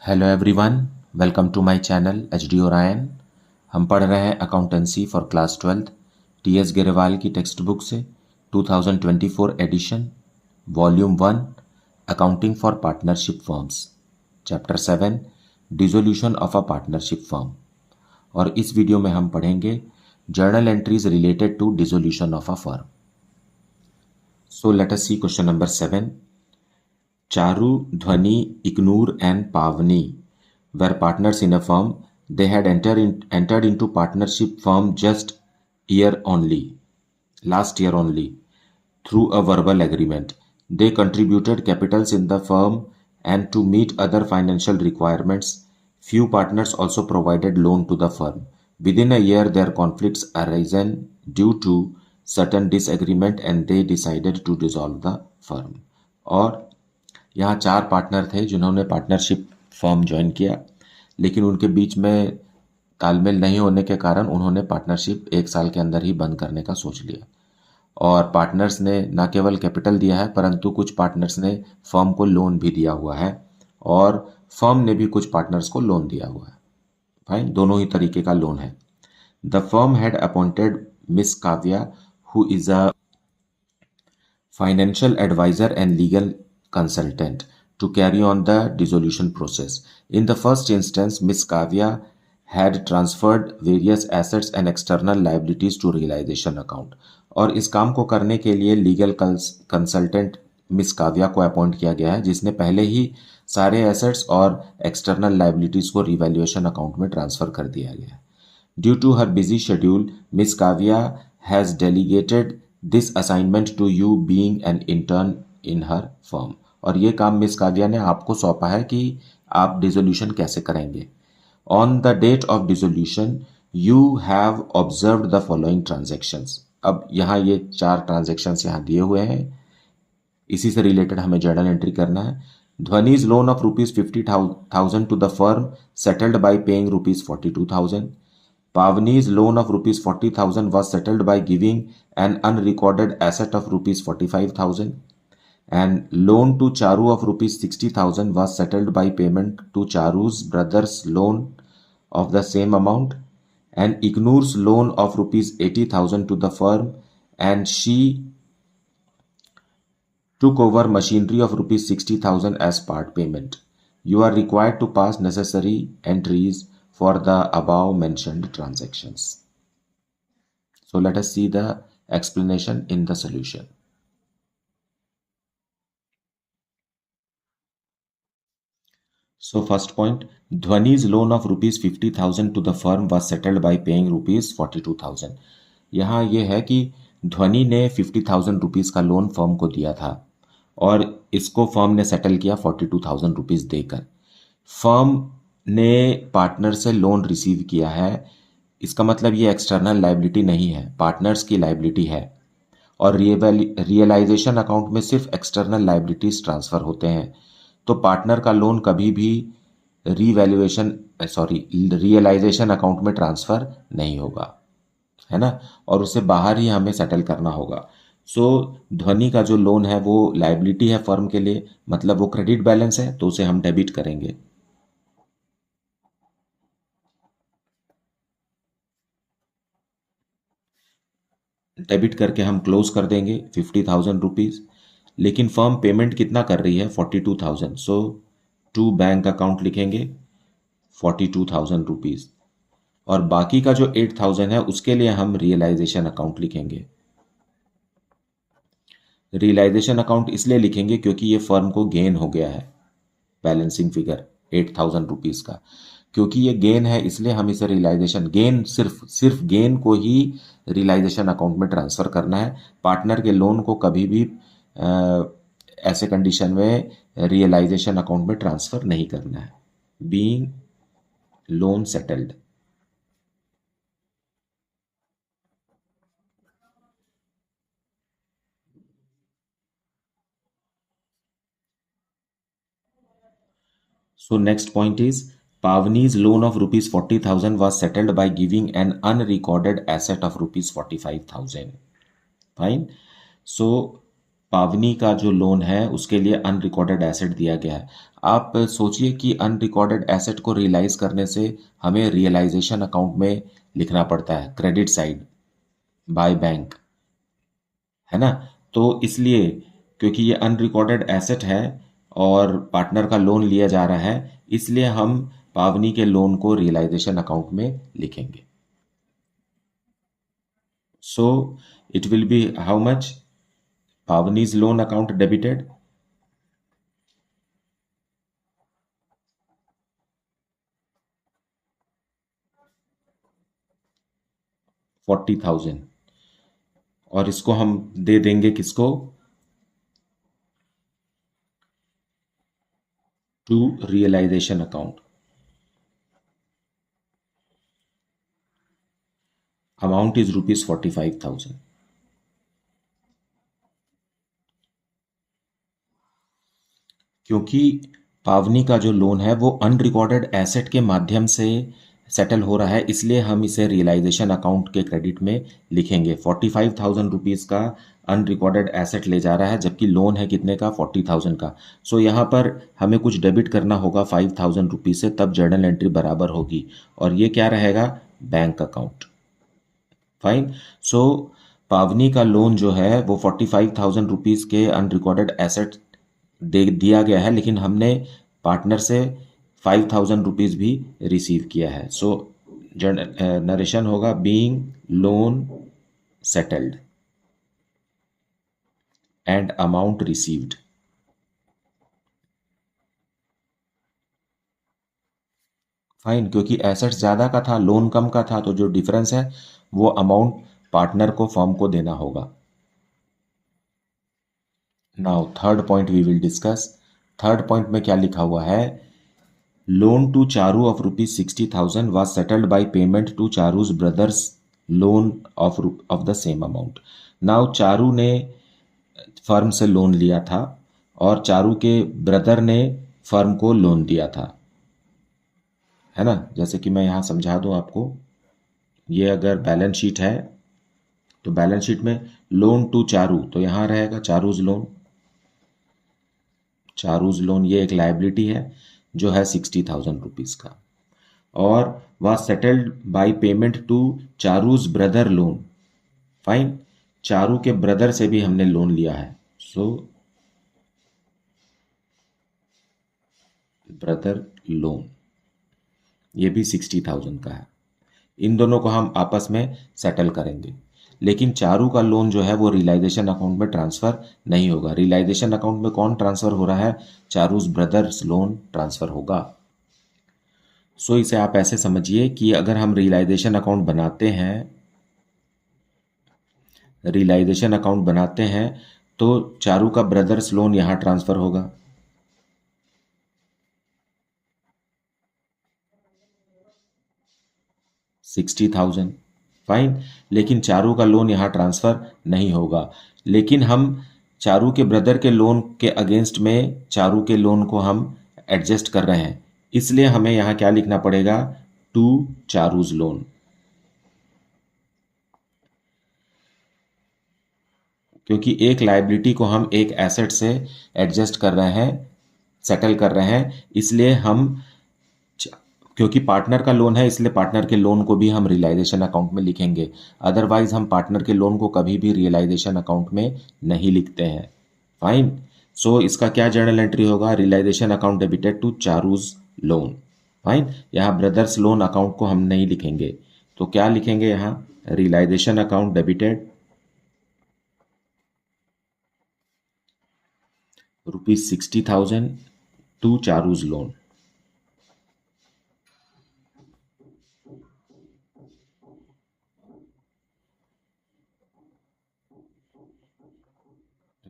Hello everyone, welcome to my channel H D Orion. हम पढ़ रहे हैं accountancy for class 12 T S Grewal की टेक्स्ट बुक से 2024 edition volume 1 accounting for partnership firms chapter 7 dissolution of a partnership firm. और इस video में हम पढ़ेंगे journal entries related to dissolution of a firm. So let us see question number 7। Charu, Dhwani, Ignur, and Pavni were partners in a firm. They had entered into partnership firm last year only, through a verbal agreement. They contributed capitals in the firm and to meet other financial requirements. Few partners also provided loan to the firm. Within a year, their conflicts arisen due to certain disagreement and they decided to dissolve the firm. और यहाँ 4 partner थे जिन्होंने partnership firm join किया, लेकिन उनके बीच में तालमेल नहीं होने के कारण उन्होंने पार्टनरशिप 1 साल के अंदर ही बंद करने का सोच लिया। और पार्टनर्स ने न केवल कैपिटल दिया है परंतु कुछ पार्टनर्स ने फर्म को लोन भी दिया हुआ है और फर्म ने भी कुछ पार्टनर्स को लोन दिया हुआ है। फाइन, दोनों ही तरीके का लोन है। The firm had appointed miss Kavya who is a financial advisor and legal consultant to carry on the dissolution process. In the first instance, Miss Kavya had transferred various assets and external liabilities to realization account. और इस काम को करने के लिए legal consultant miss Kavya को appoint किया गया है, जिसने पहले ही सारे एसेट्स और एक्सटर्नल लाइबिलिटीज को रिवैल्यूएशन अकाउंट में ट्रांसफर कर दिया गया है। Due to her busy schedule, Miss Kavya has delegated this assignment to you being an intern in her firm. और ये काम मिस काव्या ने आपको सौंपा है कि आप डिसोल्यूशन कैसे करेंगे। On the date of dissolution, you have observed the following transactions. अब यहाँ ये 4 ट्रांजेक्शन्स यहाँ दिए हुए हैं, इसी से रिलेटेड हमें जर्नल एंट्री करना है। ध्वनिज loan of ₹50,000 to the firm settled by paying ₹42,000. Pavni's loan of ₹40,000 was settled by giving an unrecorded asset of ₹45,000, and loan to Charu of ₹60,000 was settled by payment to Charu's brother's loan of the same amount, and Ignur's loan of ₹80,000 to the firm, and she took over machinery of ₹60,000 as part payment. You are required to pass necessary entries for the above mentioned transactions. So let us see the explanation in the solution. So first point, Dhwani's loan of ₹50,000 to the firm was settled by paying ₹42,000. यहाँ ये है कि ध्वनि ने ₹50,000 का loan firm को दिया था और इसको फर्म ने सेटल किया ₹42,000 देकर। फर्म ने पार्टनर से लोन रिसीव किया है, इसका मतलब ये एक्सटर्नल लाइबिलिटी नहीं है, पार्टनर्स की लाइबिलिटी है। और रियलाइजेशन अकाउंट में सिर्फ एक्सटर्नल लाइबिलिटीज ट्रांसफर होते हैं, तो पार्टनर का लोन कभी भी रियलाइजेशन अकाउंट में ट्रांसफर नहीं होगा, है ना, और उसे बाहर ही हमें सेटल करना होगा। सो ध्वनि का जो लोन है वो लाइबिलिटी है फर्म के लिए, मतलब वो क्रेडिट बैलेंस है, तो उसे हम डेबिट करेंगे। डेबिट करके हम क्लोज कर देंगे ₹50,000, लेकिन फर्म पेमेंट कितना कर रही है? 42,000। सो टू बैंक अकाउंट लिखेंगे ₹42,000, और बाकी का जो 8,000 है उसके लिए हम रियलाइजेशन अकाउंट लिखेंगे। रियलाइजेशन अकाउंट इसलिए लिखेंगे क्योंकि ये फर्म को गेन हो गया है, बैलेंसिंग फिगर ₹8,000 का। क्योंकि ये गेन है इसलिए हम इसे रियलाइजेशन गेन सिर्फ गेन को ही रियलाइजेशन अकाउंट में ट्रांसफर करना है। पार्टनर के लोन को कभी भी ऐसे कंडीशन में रियलाइजेशन अकाउंट में ट्रांसफर नहीं करना है। Being loan settled, so next point is Pavni's loan of ₹40,000 was settled by giving an unrecorded asset of ₹45,000. Fine. So पावनी का जो लोन है उसके लिए अनरिकॉर्डेड एसेट दिया गया है। आप सोचिए कि अनरिकॉर्डेड एसेट को रियलाइज करने से हमें रियलाइजेशन अकाउंट में लिखना पड़ता है, क्रेडिट साइड बाय बैंक, है ना। तो इसलिए क्योंकि ये अनरिकॉर्डेड एसेट है और पार्टनर का लोन लिया जा रहा है, इसलिए हम पावनी के लोन को रियलाइजेशन अकाउंट में लिखेंगे। So it will be how much? Pavni's loan account debited 40,000 और इसको हम दे देंगे किसको? To realisation account. Amount is ₹45,000। क्योंकि पावनी का जो लोन है वो अनरिकॉर्डेड एसेट के माध्यम से सेटल हो रहा है, इसलिए हम इसे रियलाइजेशन अकाउंट के क्रेडिट में लिखेंगे। 45,000 रुपीज़ का अनरिकॉर्डेड एसेट ले जा रहा है, जबकि लोन है कितने का? 40,000 का। सो यहाँ पर हमें कुछ डेबिट करना होगा 5,000 रुपीज़ से, तब जर्नल एंट्री बराबर होगी, और ये क्या रहेगा? Bank account. फाइन। सो पावनी का लोन जो है वो 45,000 रुपीज़ के अनरिकॉर्डेड एसेट दे दिया गया है, लेकिन हमने पार्टनर से 5,000 रुपीज़ भी रिसीव किया है। सो नरेशन होगा being loan settled and amount received. Fine, क्योंकि एसेट्स ज़्यादा का था, लोन कम का था, तो जो डिफरेंस है वो अमाउंट पार्टनर को, फर्म को देना होगा। Now third point we will discuss. Third point में क्या लिखा हुआ है? Loan to Charu of ₹60,000 was settled by payment to चारू's brothers loan of the same amount। नाउ चारू ने फर्म से लोन लिया था और चारू के ब्रदर ने फर्म को लोन दिया था, है ना। जैसे कि मैं यहाँ समझा दूँ आपको, ये अगर बैलेंस शीट है तो बैलेंस शीट में लोन टू चारू, तो यहाँ रहेगा चारूज लोन। चारूज लोन ये एक लाइबिलिटी है जो है 60,000 रुपीज़ का, और वह settled by payment to Charu's brother loan. Fine, Charu के ब्रदर से भी हमने लोन लिया है, सो ब्रदर लोन ये भी 60,000 का है। इन दोनों को हम आपस में सेटल करेंगे, लेकिन चारू का लोन जो है वो रियलाइजेशन अकाउंट में ट्रांसफर नहीं होगा। रियलाइजेशन अकाउंट में कौन ट्रांसफर हो रहा है? चारूज ब्रदर्स लोन ट्रांसफर होगा। सो इसे आप ऐसे समझिए कि अगर हम रियलाइजेशन अकाउंट बनाते हैं तो चारू का ब्रदर्स लोन यहाँ ट्रांसफर होगा, $60,000। फाइन, लेकिन चारू का लोन यहाँ ट्रांसफर नहीं होगा, लेकिन हम चारू के ब्रदर के लोन के अगेंस्ट में चारू के लोन को हम एडजस्ट कर रहे हैं, इसलिए हमें यहाँ क्या लिखना पड़ेगा? To Charu's loan. क्योंकि एक लायबिलिटी को हम एक एसेट से एडजस्ट कर रहे हैं, सेटल कर रहे हैं, इसलिए हम, क्योंकि पार्टनर का लोन है इसलिए पार्टनर के लोन को भी हम रियलाइजेशन अकाउंट में लिखेंगे। अदरवाइज हम पार्टनर के लोन को कभी भी रियलाइजेशन अकाउंट में नहीं लिखते हैं। फाइन। सो इसका क्या जर्नल एंट्री होगा? Realisation account debited to Charu's loan. Fine, यहाँ ब्रदर्स लोन अकाउंट को हम नहीं लिखेंगे, तो क्या लिखेंगे यहाँ? Realisation account debited ₹60,000 to Charu's loan.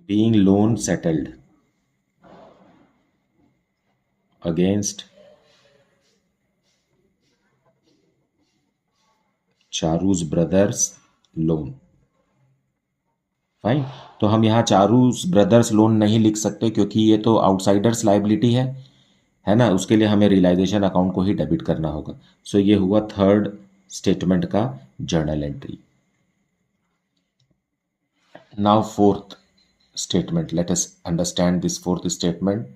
being loan settled against Charu's brother's loan. Fine, तो हम यहाँ चारूज ब्रदर्स लोन नहीं लिख सकते क्योंकि ये तो आउटसाइडर्स लाइबिलिटी है ना, उसके लिए हमें रियलाइजेशन अकाउंट को ही डेबिट करना होगा। सो ये हुआ थर्ड स्टेटमेंट का journal entry. Now fourth statement, let us understand this fourth statement.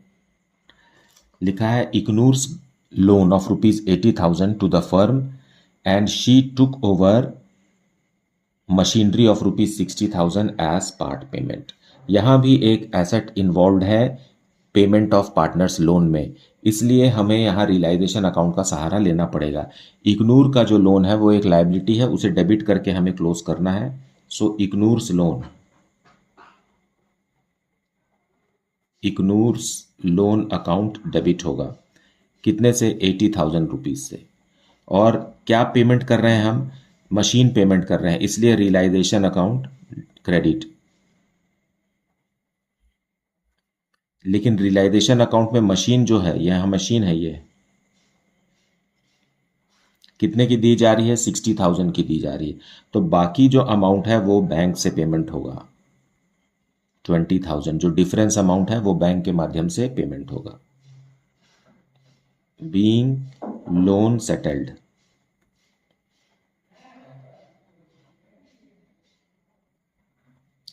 लिखा है इग्नूर्स loan of ₹80,000 to the firm and she took over machinery of ₹60,000 as part payment. यहाँ भी एक एसेट इन्वॉल्व है पेमेंट ऑफ पार्टनर्स लोन में, इसलिए हमें यहाँ रियलाइजेशन अकाउंट का सहारा लेना पड़ेगा। इग्नूर का जो लोन है वो एक लायबिलिटी है, उसे डेबिट करके हमें क्लोज करना है। सो इग्नूर्स लोन अकाउंट डेबिट होगा कितने से? ₹80,000 से। और क्या पेमेंट कर रहे हैं हम? मशीन पेमेंट कर रहे हैं, इसलिए रियलाइजेशन अकाउंट क्रेडिट। लेकिन रियलाइजेशन अकाउंट में मशीन जो है, यह मशीन है, ये कितने की दी जा रही है? 60,000 की दी जा रही है। तो बाकी जो अमाउंट है वो बैंक से पेमेंट होगा। 20,000 जो डिफरेंस अमाउंट है वो बैंक के माध्यम से पेमेंट होगा। Being loan settled.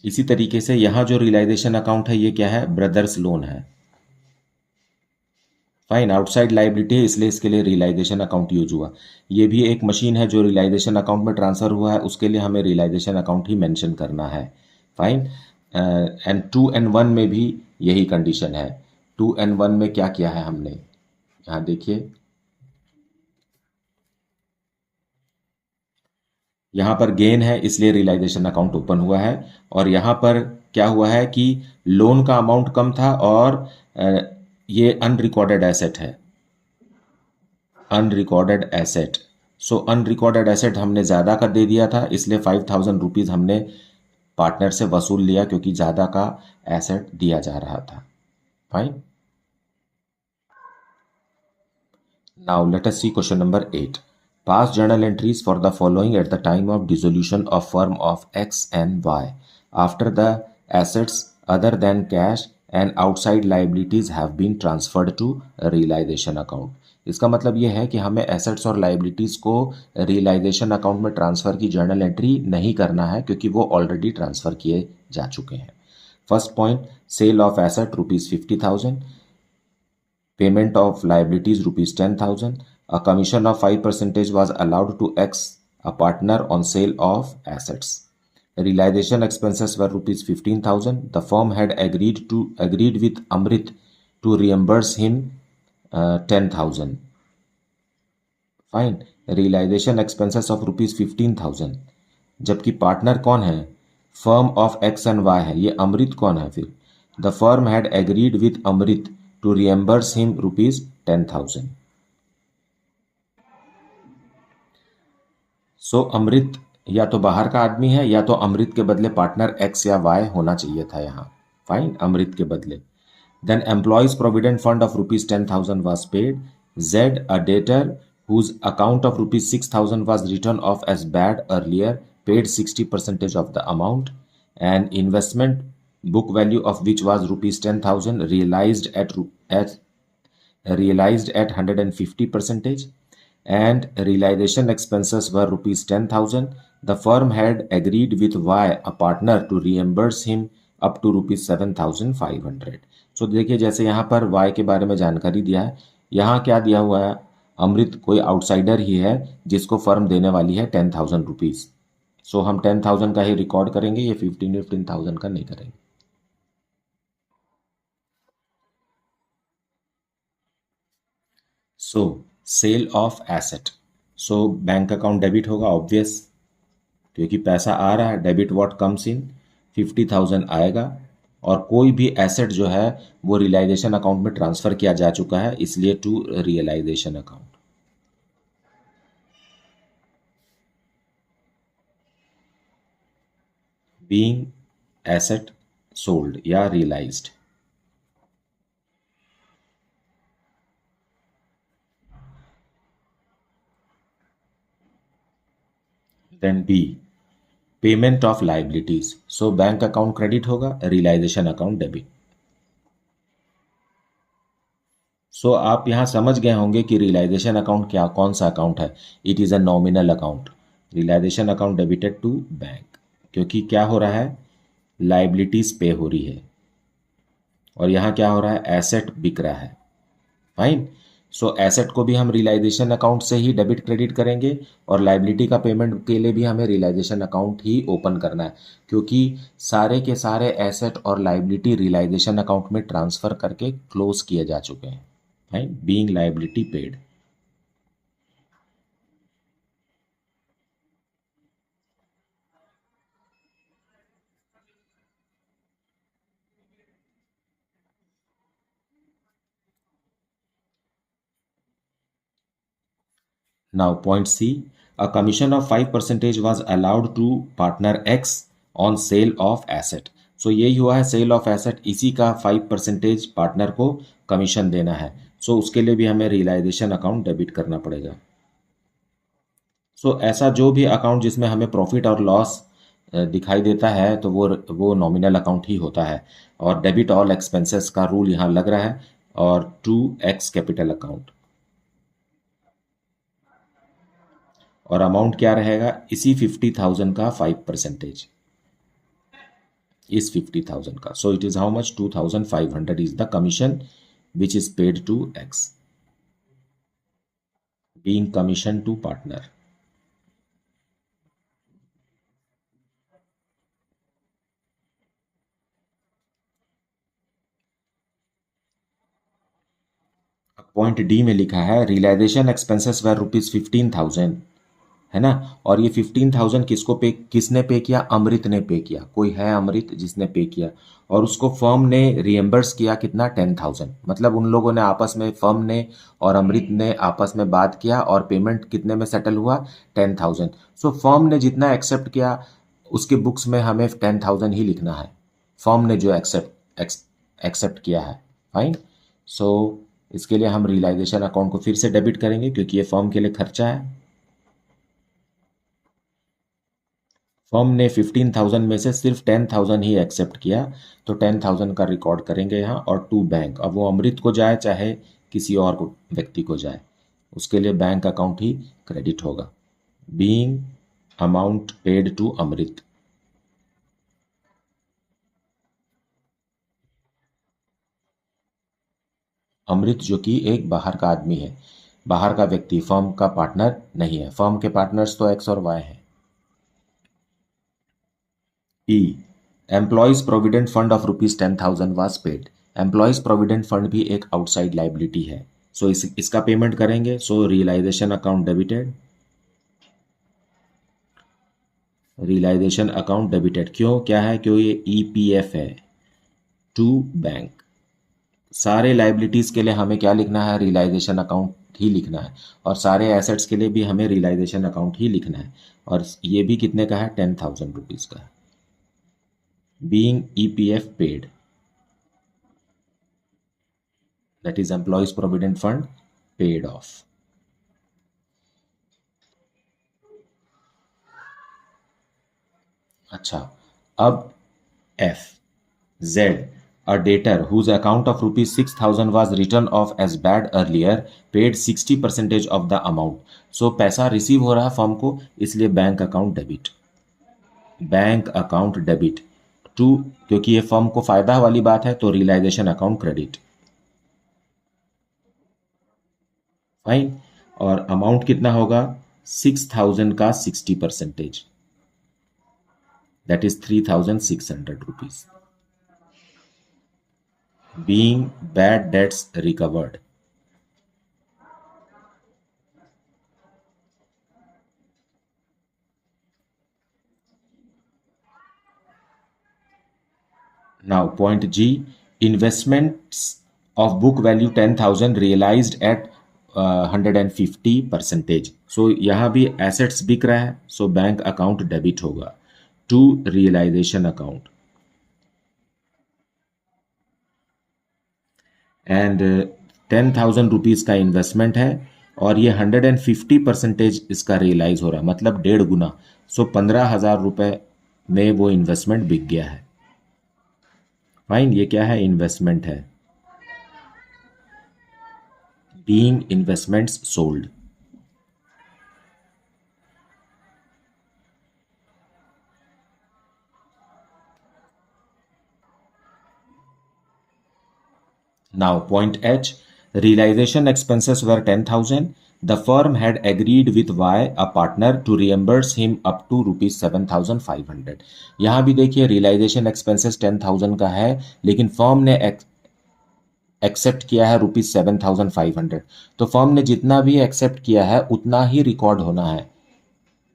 इसी तरीके से यहां जो रियलाइजेशन अकाउंट है ये क्या है? ब्रदर्स लोन है। फाइन, आउटसाइड लाइबिलिटी है, इसलिए इसके लिए रियलाइजेशन अकाउंट यूज हुआ। ये भी एक मशीन है जो रियलाइजेशन अकाउंट में ट्रांसफर हुआ है, उसके लिए हमें रियलाइजेशन अकाउंट ही मेंशन करना है। फाइन। एंड 2 and 1 में भी यही कंडीशन है। 2 and 1 में क्या किया है हमने? यहाँ देखिए, यहाँ पर गेन है इसलिए रियलाइजेशन अकाउंट ओपन हुआ है। और यहाँ पर क्या हुआ है कि लोन का अमाउंट कम था और ये अनरिकॉर्डेड एसेट है, अनरिकॉर्डेड एसेट। सो अनरिकॉर्डेड एसेट हमने ज़्यादा का दे दिया था, इसलिए ₹5,000 हमने पार्टनर से वसूल लिया क्योंकि ज़्यादा का एसेट दिया जा रहा था। Fine. Now let us see question number 8। Pass journal entries for the following at the time of dissolution of firm of X and Y after the assets other than cash and outside liabilities have been transferred to realization account। इसका मतलब ये है कि हमें assets और liabilities को realisation account में transfer की जर्नल एंट्री नहीं करना है क्योंकि वो ऑलरेडी ट्रांसफ़र किए जा चुके हैं। First point, sale of asset ₹50,000, payment of liabilities ₹10,000, a commission of 5% was allowed to X, a partner, on sale of assets. Realization expenses were ₹15,000. The firm had agreed with Amrit to reimburse him 10,000. Fine. Realization expenses of ₹15,000, जबकि partner कौन है? Firm of X and Y है। ये अमृत कौन है फिर? The firm had agreed with Amrit to reimburse him ₹10,000। सो अमृत या तो बाहर का आदमी है या तो अमृत के बदले पार्टनर एक्स या वाई होना चाहिए था यहाँ। फाइन, अमृत के बदले। Then employees provident fund of ₹10,000 was paid. Z, a debtor whose account of ₹6,000 was written off as bad earlier, paid 60% of the amount. An investment book value of which was ₹10,000 realized at 150%, and realization expenses were ₹10,000. The firm had agreed with Y, a partner, to reimburse him up to ₹7,500. सो देखिए, जैसे यहाँ पर Y के बारे में जानकारी दिया है, यहाँ क्या दिया हुआ है? अमृत कोई आउटसाइडर ही है जिसको फर्म देने वाली है ₹10,000। सो हम 10,000 का ही रिकॉर्ड करेंगे, ये 15,000 का नहीं करेंगे। So sale of asset, so bank account debit होगा, ऑब्वियस, क्योंकि पैसा आ रहा है। डेबिट व्हाट कम्स इन, 50,000 आएगा। और कोई भी एसेट जो है वो रियलाइजेशन अकाउंट में ट्रांसफर किया जा चुका है, इसलिए to realisation account. Being asset sold या realised. Then B, payment of liabilities. So bank account credit होगा, रियलाइजेशन अकाउंट डेबिट। सो आप यहां समझ गए होंगे कि रियलाइजेशन अकाउंट क्या, कौन सा अकाउंट है। It is a nominal account. Realisation account debited to bank, क्योंकि क्या हो रहा है, लाइबिलिटीज पे हो रही है, और यहाँ क्या हो रहा है, एसेट बिक रहा है। फाइन। सो एसेट को भी हम रियलाइजेशन अकाउंट से ही डेबिट क्रेडिट करेंगे, और लाइबिलिटी का पेमेंट के लिए भी हमें रियलाइजेशन अकाउंट ही ओपन करना है, क्योंकि सारे के सारे एसेट और लाइबिलिटी रियलाइजेशन अकाउंट में ट्रांसफर करके क्लोज किए जा चुके हैं। Fine, being liability paid. Now, point C, a commission of 5% was allowed to partner X on sale of asset. So यही हुआ है सेल ऑफ एसेट, इसी का 5% पार्टनर को कमीशन देना है। सो उसके लिए भी हमें रियलाइजेशन अकाउंट डेबिट करना पड़ेगा। सो ऐसा जो भी अकाउंट जिसमें हमें प्रॉफिट और लॉस दिखाई देता है तो वो नॉमिनल अकाउंट ही होता है, और डेबिट ऑल एक्सपेंसेस का रूल यहाँ लग रहा है, और टू एक्स कैपिटल अकाउंट। और अमाउंट क्या रहेगा, इसी 50,000 का 5% इस 50,000 का। So it is how much, 2,500 is the commission which is paid to X, being commission to partner. Point D में लिखा है रियलाइजेशन एक्सपेंसेस वर ₹15,000, है ना, और ये 15,000 किसने पे किया, अमृत ने पे किया। कोई है अमृत जिसने पे किया, और उसको फर्म ने रिएम्बर्स किया कितना, 10,000। मतलब उन लोगों ने आपस में, फर्म ने और अमृत ने आपस में बात किया, और पेमेंट कितने में सेटल हुआ, 10,000। सो फर्म ने जितना एक्सेप्ट किया उसके बुक्स में हमें 10,000 ही लिखना है, फर्म ने जो एक्सेप्ट किया है। फाइन। सो इसके लिए हम रियलाइजेशन अकाउंट को फिर से डेबिट करेंगे, क्योंकि ये फर्म के लिए खर्चा है। फर्म ने 15,000 में से सिर्फ 10,000 ही एक्सेप्ट किया, तो 10,000 का रिकॉर्ड करेंगे यहाँ, और टू बैंक। अब वो अमृत को जाए चाहे किसी और व्यक्ति को जाए, उसके लिए बैंक अकाउंट ही क्रेडिट होगा, बीइंग अमाउंट पेड टू अमृत। अमृत जो कि एक बाहर का आदमी है, बाहर का व्यक्ति, फर्म का पार्टनर नहीं है। फर्म के पार्टनर्स तो एक्स और वाई हैं। E, employees provident fund of ₹10,000 was paid. Employees provident fund भी एक आउटसाइड लाइबिलिटी है, सो इसका पेमेंट करेंगे। So realisation account debited, realisation account debited. क्यों, क्या है, क्यों, ये ईपीएफ है टू बैंक। सारे लाइबिलिटीज के लिए हमें क्या लिखना है, रियलाइजेशन अकाउंट ही लिखना है, और सारे एसेट्स के लिए भी हमें रियलाइजेशन अकाउंट ही लिखना है। और ये भी कितने का है, ₹10,000 का है, being EPF paid, that is employees provident fund paid of. अच्छा, अब F, Z, a debtor whose account of ₹6,000 was written off as bad earlier paid 60% of the amount। सो पैसा रिसीव हो रहा है फर्म को, इसलिए bank account debit, bank account debit to, क्योंकि ये फर्म को फायदा वाली बात है, तो रियलाइजेशन अकाउंट क्रेडिट। फाइन। और अमाउंट कितना होगा, 6,000 का 60%, that is ₹3,600, being bad debts recovered. Now, point G, investments of book value 10,000 realized at 150%। सो यहाँ भी एसेट्स बिक रहा है, सो बैंक अकाउंट डेबिट होगा टू रियलाइजेशन अकाउंट। एंड ₹10,000 का इन्वेस्टमेंट है, और ये 150% इसका रियलाइज हो रहा है, मतलब 1.5 गुना। सो ₹15,000 में वो इन्वेस्टमेंट बिक गया है। फाइन, ये क्या है, इन्वेस्टमेंट है, being investments sold. Now, point H, realization expenses were 10,000. The firm had agreed with Y, a partner, to reimburse him up to rupees 7,500. यहां भी देखिए रियलाइजेशन एक्सपेंसेस 10,000 का है, लेकिन फर्म ने एक्सेप्ट किया है रुपीज 7,500। तो फर्म ने जितना भी एक्सेप्ट किया है उतना ही रिकॉर्ड होना है,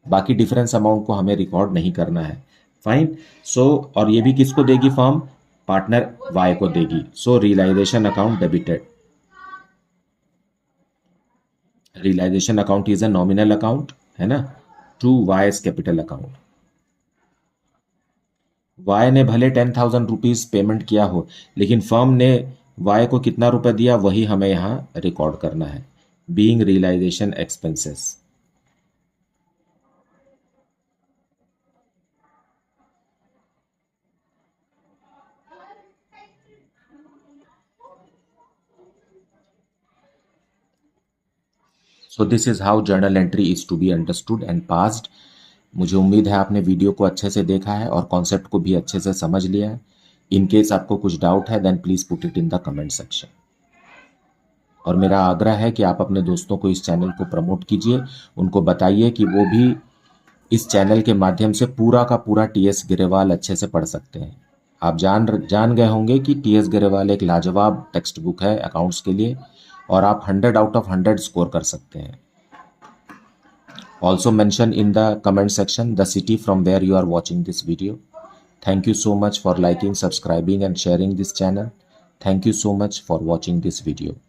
बाकी डिफरेंस अमाउंट को हमें रिकॉर्ड नहीं करना है। फाइन। सो और ये भी किसको देगी फर्म? पार्टनर वाई को देगी। So realisation account debited. Realisation account is a nominal account, है ना, to Y's capital account. Y ने भले 10,000 रुपीज पेमेंट किया हो, लेकिन फर्म ने वाई को कितना रुपए दिया वही हमें यहां रिकॉर्ड करना है, being realisation expenses. So this is how journal entry is to be understood and passed. मुझे उम्मीद है आपने वीडियो को अच्छे से देखा है और कॉन्सेप्ट को भी अच्छे से समझ लिया है। इन केस आपको कुछ डाउट है then please put it in the comment section. और मेरा आग्रह है कि आप अपने दोस्तों को इस चैनल को प्रमोट कीजिए, उनको बताइए कि वो भी इस चैनल के माध्यम से पूरा का पूरा टीएस गिरेवाल अच्छे से पढ़ सकते हैं। आप जान गए होंगे कि टीएस गिरेवाल एक लाजवाब टेक्स्ट बुक है अकाउंट्स के लिए, और आप 100 आउट ऑफ 100 स्कोर कर सकते हैं। Also mention in the comment section the city from where you are watching this video. Thank you so much for liking, subscribing and sharing this channel. Thank you so much for watching this video.